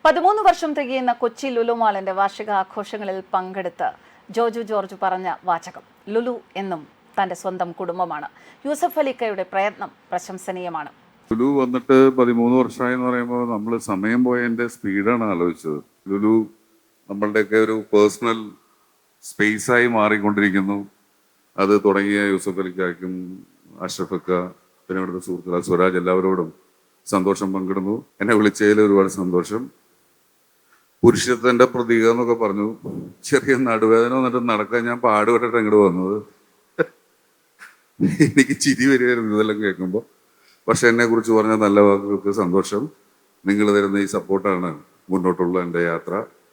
13 വർഷം തികയുന്ന കൊച്ചി ലുലു മാളിന്റെ വാർഷിക ആഘോഷങ്ങളിൽ പങ്കെടുത്ത് ജോജു ജോർജ് പറഞ്ഞ വാചകം ലുലു എന്നും തന്റെ സ്വന്തം കുടുംബമാണ്. യൂസഫ് അലിക്കയുടെ പ്രയത്നം പ്രശംസനീയമാണ്. ലുലു വന്നിട്ട് 13 വർഷമായി എന്ന് പറയുമ്പോൾ നമ്മൾ സമയം പോയതിന്റെ സ്പീഡാണ് ആലോചിച്ചത്. ലുലു നമ്മളുടെയൊക്കെ ഒരു പേഴ്സണൽ സ്പേസായി മാറിക്കൊണ്ടിരിക്കുന്നു. അത് തുടങ്ങിയ യൂസഫ് അലിക്കായ്ക്കും അഷ്റഫക്ക പിന്നെ ഇവിടുത്തെ സുഹൃത്തുക്കൾ സ്വരാജ് എല്ലാവരോടും സന്തോഷം പങ്കിടുന്നു. എന്നെ വിളിച്ചതിൽ ഒരുപാട് സന്തോഷം. പുരുഷത്വന്റെ പ്രതീകം എന്നൊക്കെ പറഞ്ഞു. ചെറിയ നടുവേദന വന്നിട്ട് നടക്കാൻ ഞാൻ പാടുപെട്ടിട്ട് ഇങ്ങോട്ട് വന്നത്. എനിക്ക് ചിരി വരുമായിരുന്നു ഇതെല്ലാം കേൾക്കുമ്പോൾ. പക്ഷെ എന്നെ കുറിച്ച് പറഞ്ഞ നല്ല വാക്കുകൾക്ക് സന്തോഷം. നിങ്ങൾ തരുന്ന ഈ സപ്പോർട്ടാണ് മുന്നോട്ടുള്ള എൻ്റെ യാത്ര.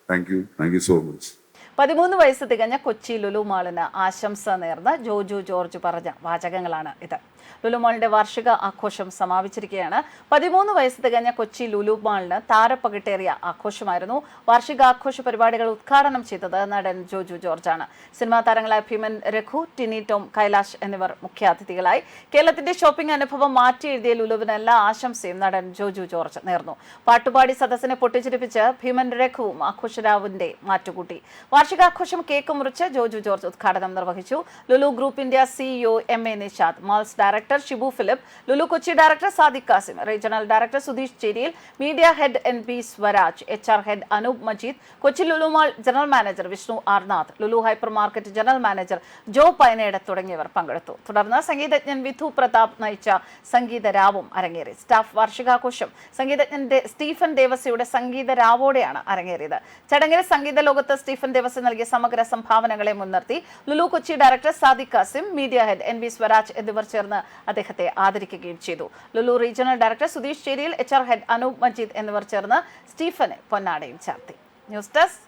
Thank you so much. 13 വയസ്സ് തികഞ്ഞ കൊച്ചി ലുലു മാളിന് ആശംസ നേർന്ന് ജോജു ജോർജ് പറഞ്ഞ വാചകങ്ങളാണ് ഇത്. ലുലു മാളിന്റെ വാർഷിക ആഘോഷം സമാപിച്ചിരിക്കുകയാണ്. 13 വയസ്സ് തികഞ്ഞ കൊച്ചി ലുലു മാളിന് താരപ്പകിട്ടേറിയ ആഘോഷമായിരുന്നു. വാർഷികാഘോഷ പരിപാടികൾ ഉദ്ഘാടനം ചെയ്തത് നടൻ ജോജു ജോർജാണ്. സിനിമാ താരങ്ങളായ ഭീമൻ രഘു, ടിനി ടോം, കൈലാഷ് എന്നിവർ മുഖ്യാതിഥികളായി. കേരളത്തിന്റെ ഷോപ്പിംഗ് അനുഭവം മാറ്റി എഴുതിയ ലുലുവിന് എല്ലാ ആശംസയും നടൻ ജോജു ജോർജ് നേർന്നു. പാട്ടുപാടി സദസ്സിനെ പൊട്ടിച്ചിരിപ്പിച്ച് ഭീമൻ രഘുവും ആഘോഷരാവിന്റെ മാറ്റുകൂട്ടി. വാർഷികാഘോഷം കേക്ക് മുറിച്ച് ജോജു ജോർജ് ഉദ്ഘാടനം നിർവഹിച്ചു. Lulu group India CEO MA Nishad, malls director Shibu Philip, Lulu Kochi director Sadiq Kasim, regional director Sudheesh Cheriyil, media head NP Swaraj, HR head Anoop Majeed, Kochi Lulu mall general manager Vishnu Arnath, Lulu hypermarket general manager Jo Painade തുടങ്ങിയവർ പങ്കെടുത്തു. തുടർന്ന് സംഗീതജ്ഞൻ വിധു പ്രതാപ് നയിച്ച സംഗീതരാവും അരങ്ങേറി. സ്റ്റാഫ് വാർഷികാഘോഷം സംഗീതജ്ഞൻ സ്റ്റീഫൻ ദേവസിയുടെ സംഗീതരാവോടെയാണ് അരങ്ങേറിയത്. ചടങ്ങിൽ സംഗീത ലോകത്ത് സ്റ്റീഫൻ ദേവസി നൽകിയ സമഗ്ര സംഭാവനകളെ മുൻനിർത്തി Lulu Kochi director Sadiq Kasim, media head NP Swaraj എന്നിവർ ചേർന്ന് അദ്ദേഹത്തെ ആദരിക്കുകയും ചെയ്തു. Lulu regional director Sudheesh Cheriyil, HR head Anoop Majeed എന്നിവർ ചേർന്ന് സ്റ്റീഫന് പൊന്നാടയും ചാർത്തി. News desk